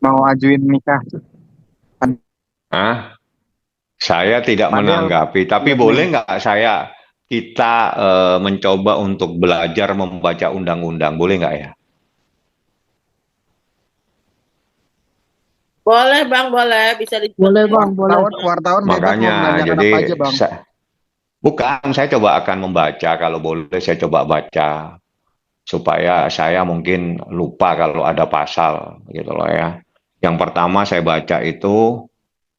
mau ajuin nikah. Ah, saya tidak Padahal menanggapi, tapi lihat nih, boleh nggak kita mencoba untuk belajar membaca undang-undang, boleh nggak ya? Boleh Bang, boleh. Bisa dicoba. Boleh Bang, boleh. wartawan bebas Makanya, mau menanyakan jadi apa aja bang. bukan, saya coba akan membaca, kalau boleh saya coba baca, supaya saya mungkin lupa kalau ada pasal, gitu loh ya. Yang pertama saya baca itu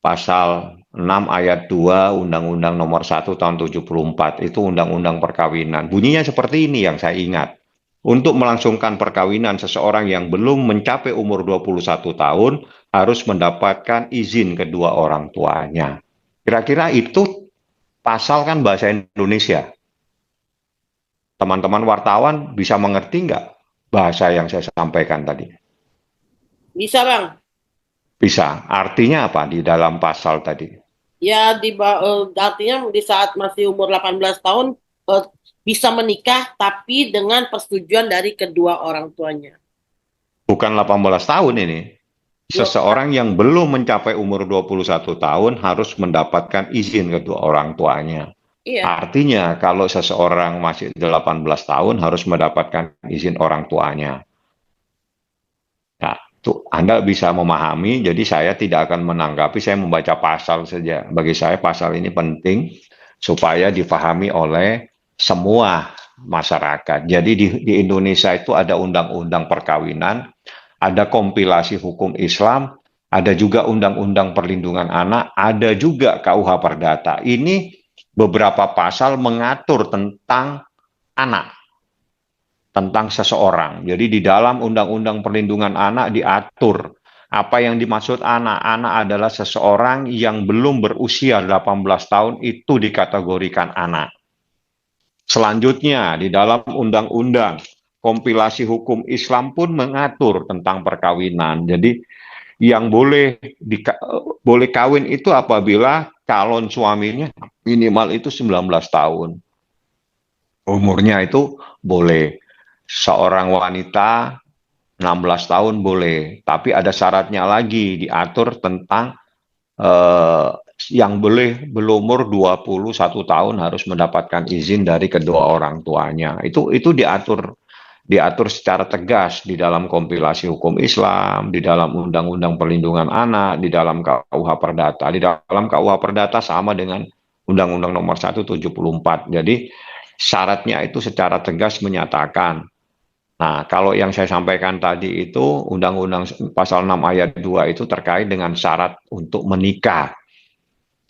pasal 6 ayat 2 Undang-Undang Nomor 1 tahun 74, itu Undang-Undang Perkawinan. Bunyinya seperti ini yang saya ingat. Untuk melangsungkan perkawinan seseorang yang belum mencapai umur 21 tahun harus mendapatkan izin kedua orang tuanya. Kira-kira itu pasal kan bahasa Indonesia. Teman-teman wartawan bisa mengerti nggak bahasa yang saya sampaikan tadi? Bisa Bang. Bisa. Artinya apa di dalam pasal tadi? Ya, artinya di saat masih umur 18 tahun eh, bisa menikah tapi dengan persetujuan dari kedua orang tuanya. Bukan 18 tahun ini. Dua, Seseorang yang belum mencapai umur 21 tahun harus mendapatkan izin kedua orang tuanya. iya. Artinya kalau seseorang masih 18 tahun harus mendapatkan izin orang tuanya. Nah, tuh Anda bisa memahami, jadi saya tidak akan menanggapi, saya membaca pasal saja. Bagi saya pasal ini penting supaya difahami oleh semua masyarakat. Jadi di Indonesia itu ada undang-undang perkawinan, ada kompilasi hukum Islam, ada juga undang-undang perlindungan anak, ada juga KUH Perdata. Ini beberapa pasal mengatur tentang anak, tentang seseorang. Jadi di dalam Undang-Undang Perlindungan Anak diatur apa yang dimaksud anak. Anak adalah seseorang yang belum berusia 18 tahun itu dikategorikan anak. Selanjutnya di dalam Undang-Undang kompilasi hukum Islam pun mengatur tentang perkawinan. Jadi yang boleh kawin itu apabila calon suaminya minimal itu 19 tahun. Umurnya itu boleh. Seorang wanita 16 tahun boleh, tapi ada syaratnya lagi diatur tentang eh, yang boleh berumur 21 tahun harus mendapatkan izin dari kedua orang tuanya. Itu diatur secara tegas di dalam kompilasi hukum Islam, di dalam Undang-Undang Perlindungan Anak, di dalam KUH Perdata. Di dalam KUH Perdata sama dengan Undang-Undang Nomor 174. Jadi syaratnya itu secara tegas menyatakan. Nah, kalau yang saya sampaikan tadi itu Undang-Undang Pasal 6 Ayat 2 itu terkait dengan syarat untuk menikah.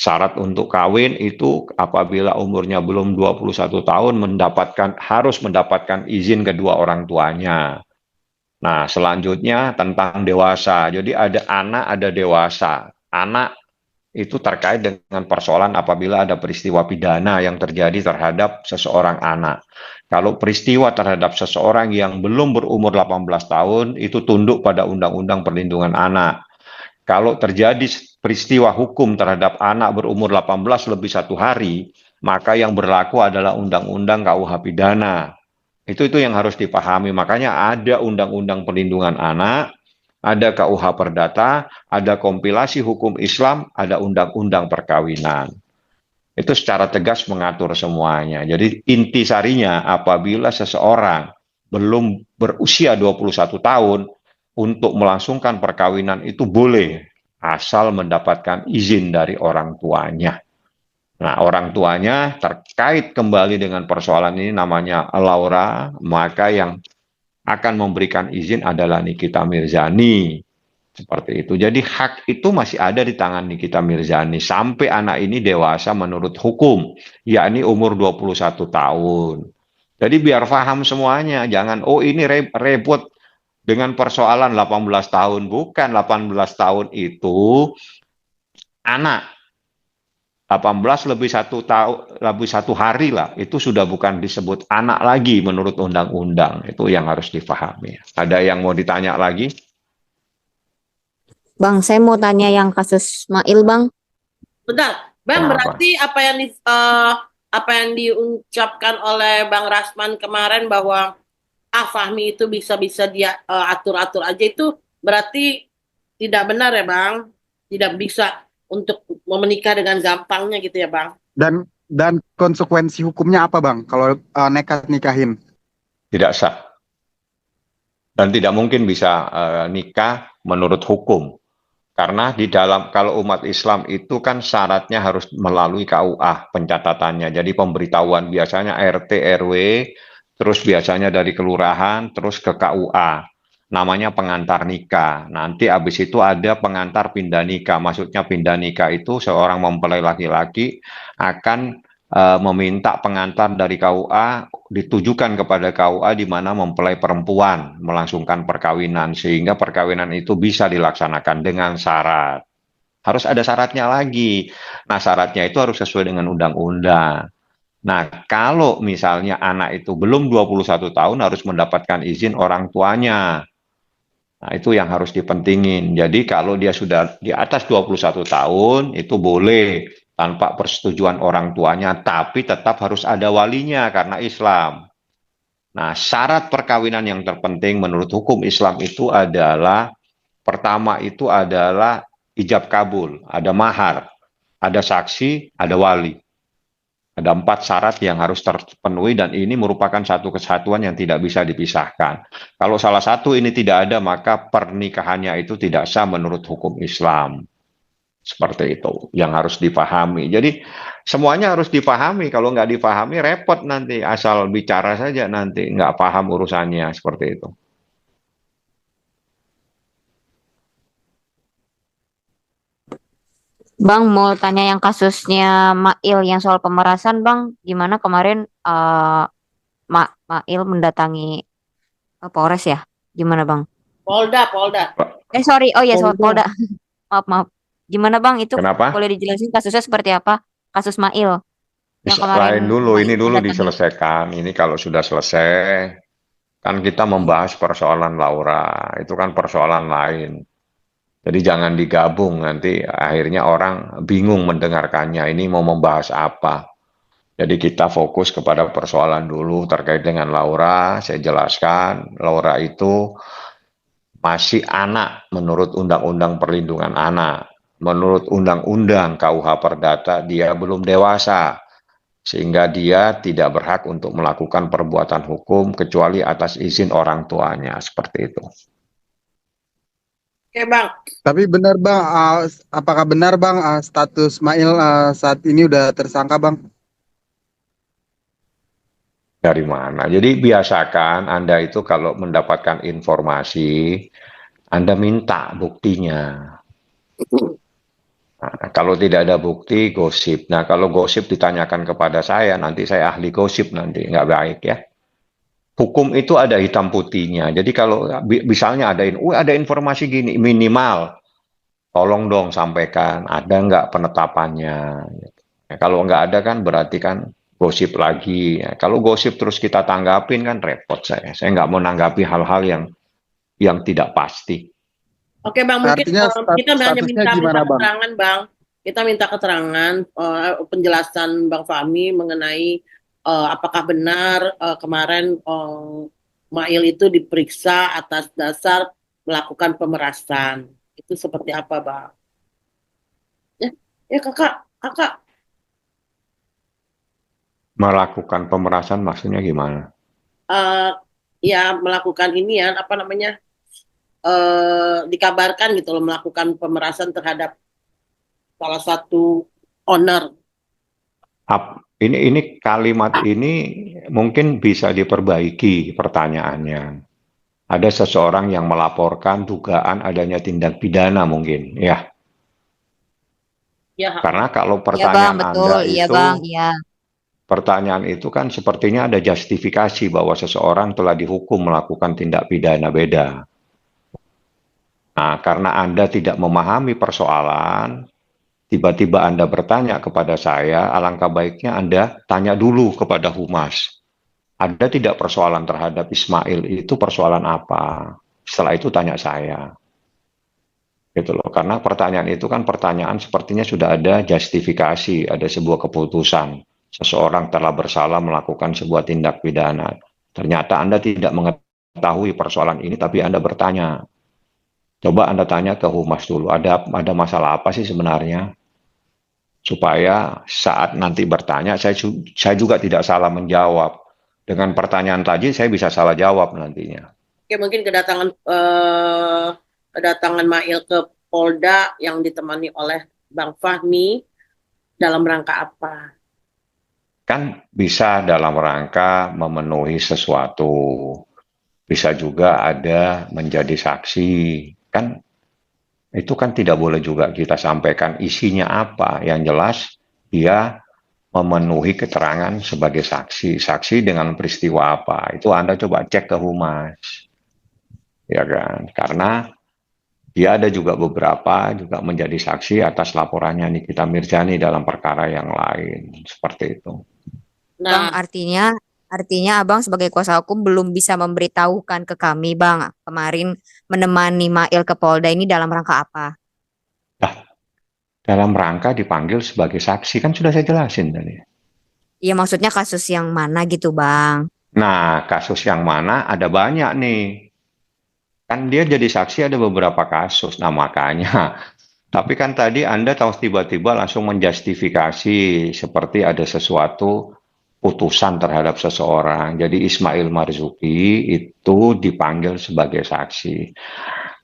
Syarat untuk kawin itu apabila umurnya belum 21 tahun harus mendapatkan izin kedua orang tuanya. Nah, selanjutnya tentang dewasa. Jadi ada anak, ada dewasa. Anak itu terkait dengan persoalan apabila ada peristiwa pidana yang terjadi terhadap seseorang anak. Kalau peristiwa terhadap seseorang yang belum berumur 18 tahun, itu tunduk pada Undang-Undang Perlindungan Anak. Kalau terjadi peristiwa hukum terhadap anak berumur 18 lebih 1 hari, maka yang berlaku adalah Undang-Undang KUH Pidana. Itu yang harus dipahami. Makanya ada Undang-Undang Perlindungan Anak, ada KUH Perdata, ada kompilasi hukum Islam, ada Undang-Undang Perkawinan. Itu secara tegas mengatur semuanya. Jadi inti sarinya apabila seseorang belum berusia 21 tahun untuk melangsungkan perkawinan itu boleh asal mendapatkan izin dari orang tuanya. Nah, orang tuanya terkait kembali dengan persoalan ini namanya Laura, maka yang akan memberikan izin adalah Nikita Mirzani. Seperti itu. Jadi hak itu masih ada di tangan Nikita Mirzani sampai anak ini dewasa menurut hukum, yakni umur 21 tahun. Jadi biar paham semuanya, jangan oh ini repot dengan persoalan 18 tahun. Bukan 18 tahun itu anak 18 lebih 1 tahun, lebih 1 hari lah, itu sudah bukan disebut anak lagi menurut undang-undang. Itu yang harus difahami. Ada yang mau ditanya lagi? Bang, saya mau tanya yang kasus Mail, Bang. Bentar, Bang, Kenapa? berarti apa yang diucapkan oleh Bang Rasman kemarin bahwa Fahmi itu bisa-bisa dia atur-atur aja, itu berarti tidak benar ya Bang? Tidak bisa untuk menikah dengan gampangnya gitu ya Bang? Dan konsekuensi hukumnya apa Bang kalau nekat nikahin? Tidak sah. Dan tidak mungkin bisa nikah menurut hukum. Karena di dalam, kalau umat Islam itu kan syaratnya harus melalui KUA pencatatannya. Jadi pemberitahuan biasanya RT, RW, terus biasanya dari kelurahan, terus ke KUA. Namanya pengantar nikah. Nanti habis itu ada pengantar pindah nikah. Maksudnya pindah nikah itu seorang mempelai laki-laki akan meminta pengantar dari KUA ditujukan kepada KUA di mana mempelai perempuan melangsungkan perkawinan sehingga perkawinan itu bisa dilaksanakan dengan syarat. Harus ada syaratnya lagi. Nah, syaratnya itu harus sesuai dengan undang-undang. Nah, kalau misalnya anak itu belum 21 tahun harus mendapatkan izin orang tuanya. Nah, itu yang harus dipentingin. Jadi kalau dia sudah di atas 21 tahun itu boleh tanpa persetujuan orang tuanya, tapi tetap harus ada walinya karena Islam. Nah, syarat perkawinan yang terpenting menurut hukum Islam itu adalah pertama itu adalah ijab kabul, ada mahar, ada saksi, ada wali. Ada 4 syarat yang harus terpenuhi dan ini merupakan satu kesatuan yang tidak bisa dipisahkan. Kalau salah satu ini tidak ada, maka pernikahannya itu tidak sah menurut hukum Islam. Seperti itu yang harus dipahami. Jadi semuanya harus dipahami. Kalau nggak dipahami repot nanti. Asal bicara saja nanti nggak paham urusannya seperti itu. Bang, mau tanya yang kasusnya Mail yang soal pemerasan, Bang. Gimana kemarin Mail mendatangi Polres ya? Gimana, Bang? Polda, Polda. Sorry. Oh ya, soal Polda. Polda. Maaf. Gimana, Bang? Itu Kenapa? boleh dijelasin kasusnya seperti apa? Kasus Mail yang kemarin Lain dulu, Mail ini dulu mendatangi. diselesaikan. Ini kalau sudah selesai, kan kita membahas persoalan Laura. Itu kan persoalan lain. Jadi jangan digabung, nanti akhirnya orang bingung mendengarkannya. Ini mau membahas apa? Jadi kita fokus kepada persoalan dulu terkait dengan Laura. Saya jelaskan, Laura itu masih anak menurut Undang-Undang Perlindungan Anak. Menurut Undang-Undang KUH Perdata, dia belum dewasa. Sehingga dia tidak berhak untuk melakukan perbuatan hukum kecuali atas izin orang tuanya. Seperti itu. Oke Bang, Tapi benar Bang, apakah benar Bang status Mail saat ini udah tersangka Bang? Dari mana? Jadi biasakan Anda itu kalau mendapatkan informasi, Anda minta buktinya. Nah, kalau tidak ada bukti, gosip. Nah, kalau gosip ditanyakan kepada saya, nanti saya ahli gosip nanti. Nggak baik ya. Hukum itu ada hitam putihnya. Jadi kalau misalnya ada informasi gini, minimal, tolong dong sampaikan, ada nggak penetapannya. Ya, kalau nggak ada kan berarti kan gosip lagi. Ya, kalau gosip terus kita tanggapin kan repot saya. Saya nggak mau nanggapi hal-hal yang tidak pasti. oke Bang, mungkin Artinya kita hanya statusnya minta gimana Bang? keterangan Bang. Kita minta keterangan, penjelasan Bang Fahmi mengenai apakah benar kemarin Mail itu diperiksa atas dasar melakukan pemerasan. Itu seperti apa Bang? Ya kakak. Melakukan pemerasan maksudnya gimana? Ya melakukan ini ya apa namanya dikabarkan gitu loh melakukan pemerasan terhadap salah satu owner. Ini kalimat ini mungkin bisa diperbaiki pertanyaannya. Ada seseorang yang melaporkan dugaan adanya tindak pidana mungkin, ya. Ya, Karena kalau Iya, Bang, pertanyaan betul. Anda Iya, itu, Bang. Iya. pertanyaan itu kan sepertinya ada justifikasi bahwa seseorang telah dihukum melakukan tindak pidana beda. Nah, karena Anda tidak memahami persoalan, tiba-tiba Anda bertanya kepada saya, alangkah baiknya Anda tanya dulu kepada Humas. Ada tidak persoalan terhadap Ismail itu persoalan apa? Setelah itu tanya saya. Gitu loh. Karena pertanyaan itu kan pertanyaan sepertinya sudah ada justifikasi, ada sebuah keputusan. Seseorang telah bersalah melakukan sebuah tindak pidana. Ternyata Anda tidak mengetahui persoalan ini, tapi Anda bertanya. Coba Anda tanya ke humas dulu, ada masalah apa sih sebenarnya? Supaya saat nanti bertanya, saya juga tidak salah menjawab. Dengan pertanyaan tadi, saya bisa salah jawab nantinya. Oke, mungkin kedatangan Mail ke Polda yang ditemani oleh Bang Fahmi dalam rangka apa? Kan bisa dalam rangka memenuhi sesuatu. Bisa juga ada menjadi saksi. Kan itu kan tidak boleh juga kita sampaikan isinya apa. Yang jelas dia memenuhi keterangan sebagai saksi. Saksi dengan peristiwa apa? Itu Anda coba cek ke humas. Ya kan? Karena dia ada juga beberapa juga menjadi saksi atas laporannya Nikita Mirzani dalam perkara yang lain. Seperti itu. Bang, Nah, artinya Abang sebagai kuasa hukum belum bisa memberitahukan ke kami, Bang, kemarin menemani Mail ke Polda ini dalam rangka apa? Nah, dalam rangka dipanggil sebagai saksi, kan sudah saya jelasin tadi. Iya, maksudnya kasus yang mana gitu, Bang? Nah, kasus yang mana ada banyak nih. Kan dia jadi saksi ada beberapa kasus. Nah, makanya. Tapi kan tadi Anda tahu tiba-tiba langsung menjustifikasi seperti ada sesuatu putusan terhadap seseorang. Jadi Ismail Marzuki itu dipanggil sebagai saksi.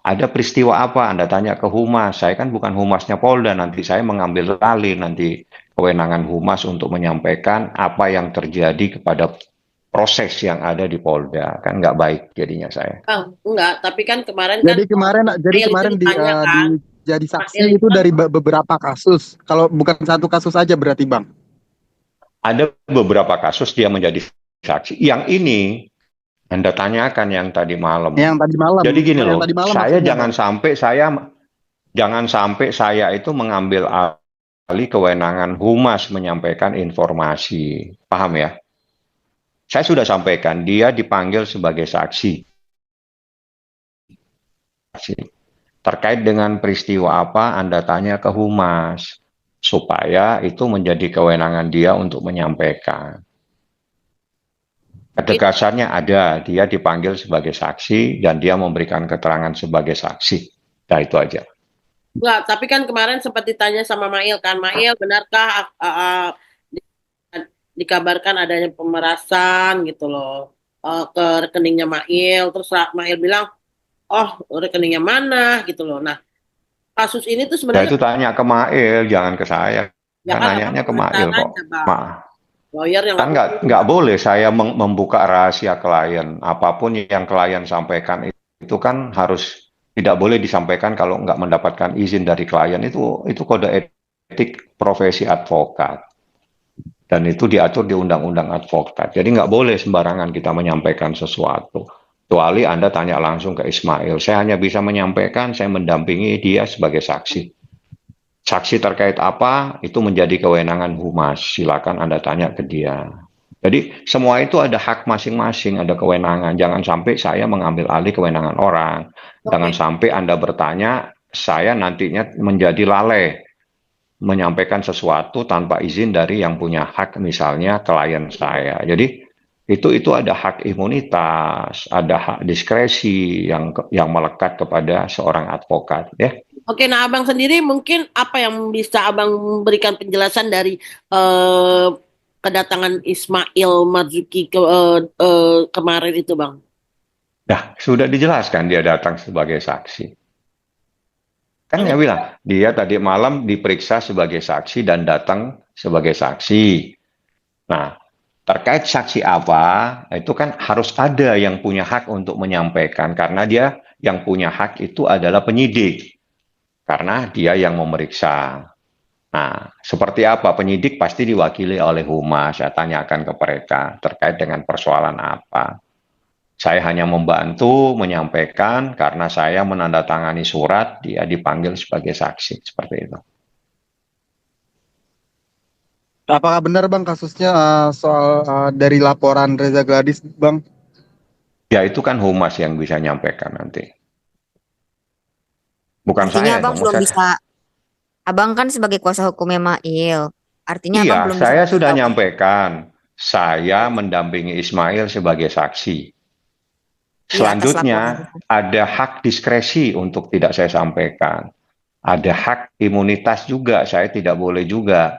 Ada peristiwa apa? Anda tanya ke humas. Saya kan bukan humasnya Polda. Nanti saya mengambil alih nanti kewenangan humas untuk menyampaikan apa yang terjadi kepada proses yang ada di Polda. Kan nggak baik jadinya saya. Bang, enggak, tapi kan kemarin kan Jadi Mail itu kemarin ditanya kan, jadi Mail saksi itu itu kan dari beberapa kasus. Kalau bukan satu kasus aja berarti Bang. Ada beberapa kasus dia menjadi saksi. Yang ini Anda tanyakan yang tadi malam. Yang tadi malam, Jadi gini yang loh, tadi malam saya maksudnya Bang. jangan sampai saya itu mengambil alih kewenangan humas menyampaikan informasi. Paham ya? Saya sudah sampaikan dia dipanggil sebagai saksi. Terkait dengan peristiwa apa Anda tanya ke humas supaya itu menjadi kewenangan dia untuk menyampaikan. Ketegasannya ada, dia dipanggil sebagai saksi dan dia memberikan keterangan sebagai saksi. Nah, itu aja. enggak, tapi kan kemarin sempat ditanya sama Mail kan, Mail benarkah dikabarkan adanya pemerasan gitu loh ke rekeningnya Mail, terus Mail bilang, oh rekeningnya mana gitu loh. Nah, kasus ini tuh Ya sebenarnya itu tanya ke Mail, jangan ke saya. ya Kan kan abang nanyanya ke Mail penasaran kok. aja bang, lawyer yang Kan aku nggak boleh saya membuka rahasia klien. Apapun yang klien sampaikan itu kan harus tidak boleh disampaikan kalau nggak mendapatkan izin dari klien. Itu kode etik profesi advokat. Dan itu diatur di Undang-Undang Advokat. Jadi nggak boleh sembarangan kita menyampaikan sesuatu. Kecuali Anda tanya langsung ke Ismail. Saya hanya bisa menyampaikan, saya mendampingi dia sebagai saksi. Saksi terkait apa, itu menjadi kewenangan humas. Silakan Anda tanya ke dia. Jadi semua itu ada hak masing-masing, ada kewenangan. Jangan sampai saya mengambil alih kewenangan orang. Jangan sampai Anda bertanya, saya nantinya menjadi lalai menyampaikan sesuatu tanpa izin dari yang punya hak, misalnya klien saya. Jadi itu ada hak imunitas, ada hak diskresi yang melekat kepada seorang advokat, ya. Oke, nah abang sendiri mungkin apa yang bisa abang berikan penjelasan dari eh, kedatangan Ismail Marzuki kemarin itu bang? Nah, sudah dijelaskan dia datang sebagai saksi. Kan Enggak, saya bilang, dia tadi malam diperiksa sebagai saksi dan datang sebagai saksi. Nah, terkait saksi apa, itu kan harus ada yang punya hak untuk menyampaikan. Karena dia yang punya hak itu adalah penyidik. Karena dia yang memeriksa. Nah, seperti apa? Penyidik pasti diwakili oleh humas. Saya tanyakan ke mereka terkait dengan persoalan apa. Saya hanya membantu menyampaikan karena saya menandatangani surat, dia dipanggil sebagai saksi. Seperti itu. Apakah benar Bang kasusnya soal dari laporan Reza Gladys Bang? Ya itu kan humas yang bisa nyampaikan nanti. Bukan Artinya saya Abang dong. belum bisa, Abang kan sebagai kuasa hukumnya Mail. Artinya Abang Iya, belum bisa saya sudah memberitahukan. nyampaikan. saya mendampingi Ismail sebagai saksi. Iya, atas Selanjutnya, laporan. ada hak diskresi untuk tidak saya sampaikan. Ada hak imunitas juga, saya tidak boleh juga.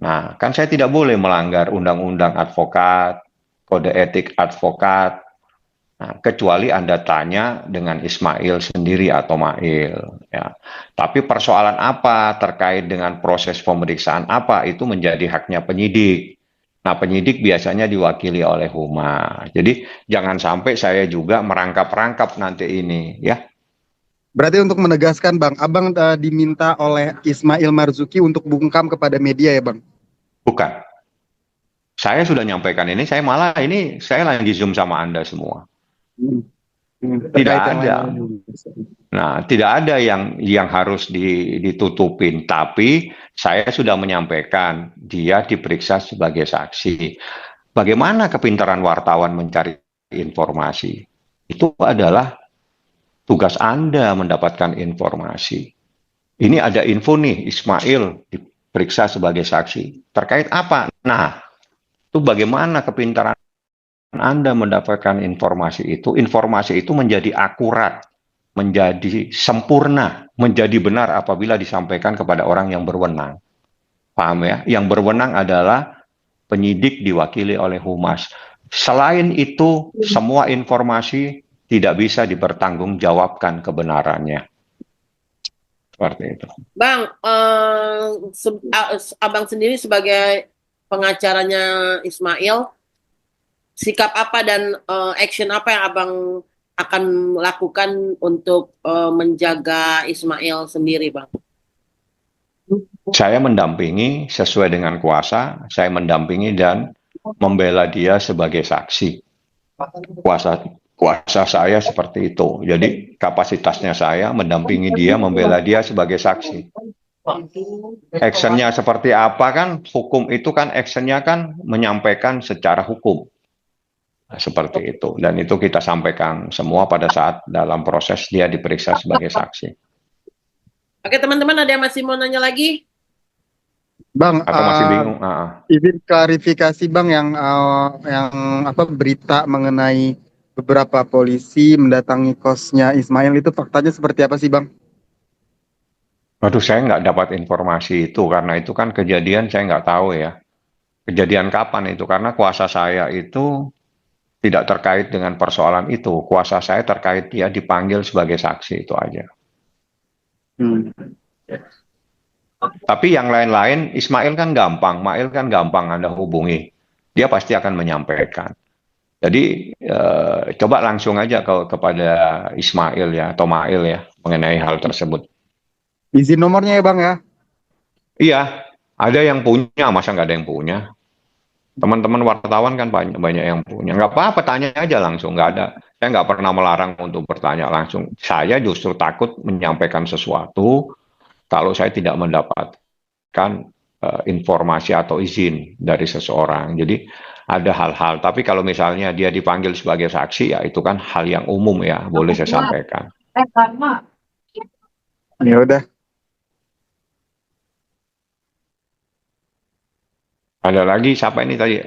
Nah, kan saya tidak boleh melanggar undang-undang advokat, kode etik advokat. Nah, kecuali Anda tanya dengan Ismail sendiri atau Mail, ya. Tapi persoalan apa terkait dengan proses pemeriksaan apa itu menjadi haknya penyidik. Nah, penyidik biasanya diwakili oleh Humas. Jadi jangan sampai saya juga merangkap-rangkap nanti ini, ya. Berarti untuk menegaskan Bang, Abang diminta oleh Ismail Marzuki untuk bungkam kepada media ya Bang? Bukan. Saya sudah nyampaikan ini, saya lagi Zoom sama Anda semua. Hmm. Tidak Terkait yang ada. lain-lain. Nah, tidak ada yang harus ditutupin, tapi saya sudah menyampaikan dia diperiksa sebagai saksi. Bagaimana kepintaran wartawan mencari informasi? Itu adalah tugas Anda mendapatkan informasi. Ini ada info nih, Ismail diperiksa sebagai saksi. Terkait apa? Nah, itu bagaimana kepintaran Anda mendapatkan informasi itu? Informasi itu menjadi akurat, menjadi sempurna, menjadi benar apabila disampaikan kepada orang yang berwenang. Paham ya? Yang berwenang adalah penyidik diwakili oleh Humas. Selain itu, semua informasi tidak bisa dipertanggungjawabkan kebenarannya. Seperti itu. Bang, Abang sendiri sebagai pengacaranya Ismail, sikap apa dan action apa yang Abang akan lakukan untuk menjaga Ismail sendiri, Bang? Saya mendampingi sesuai dengan kuasa, saya mendampingi dan membela dia sebagai saksi. Kuasa saya seperti itu. Jadi kapasitasnya saya mendampingi dia, membela dia sebagai saksi. Actionnya seperti apa kan? Hukum itu kan actionnya kan menyampaikan secara hukum. Nah, seperti itu. Dan itu kita sampaikan semua pada saat dalam proses dia diperiksa sebagai saksi. Oke, teman-teman, ada yang masih mau nanya lagi? Bang, Atau masih bingung? izin klarifikasi Bang yang apa berita mengenai beberapa polisi mendatangi kosnya Ismail itu faktanya seperti apa sih Bang? Waduh, saya nggak dapat informasi itu karena itu kan kejadian saya nggak tahu ya. Kejadian kapan itu? Karena kuasa saya itu tidak terkait dengan persoalan itu. Kuasa saya terkait dia dipanggil sebagai saksi itu aja. Hmm. Tapi yang lain-lain, Ismail kan gampang, Mail kan gampang Anda hubungi. Dia pasti akan menyampaikan. Jadi coba langsung aja kepada Ismail ya atau Mail ya mengenai hal tersebut. Izin nomornya ya Bang ya? Iya, ada yang punya, masa nggak ada yang punya? Teman-teman wartawan kan banyak yang punya. Nggak apa-apa, tanya aja langsung. Nggak ada. Saya nggak pernah melarang untuk bertanya langsung. Saya justru takut menyampaikan sesuatu kalau saya tidak mendapatkan informasi atau izin dari seseorang. Jadi ada hal-hal. Tapi kalau misalnya dia dipanggil sebagai saksi, ya itu kan hal yang umum ya, boleh saya sampaikan. Ya udah. Ada lagi siapa ini tadi?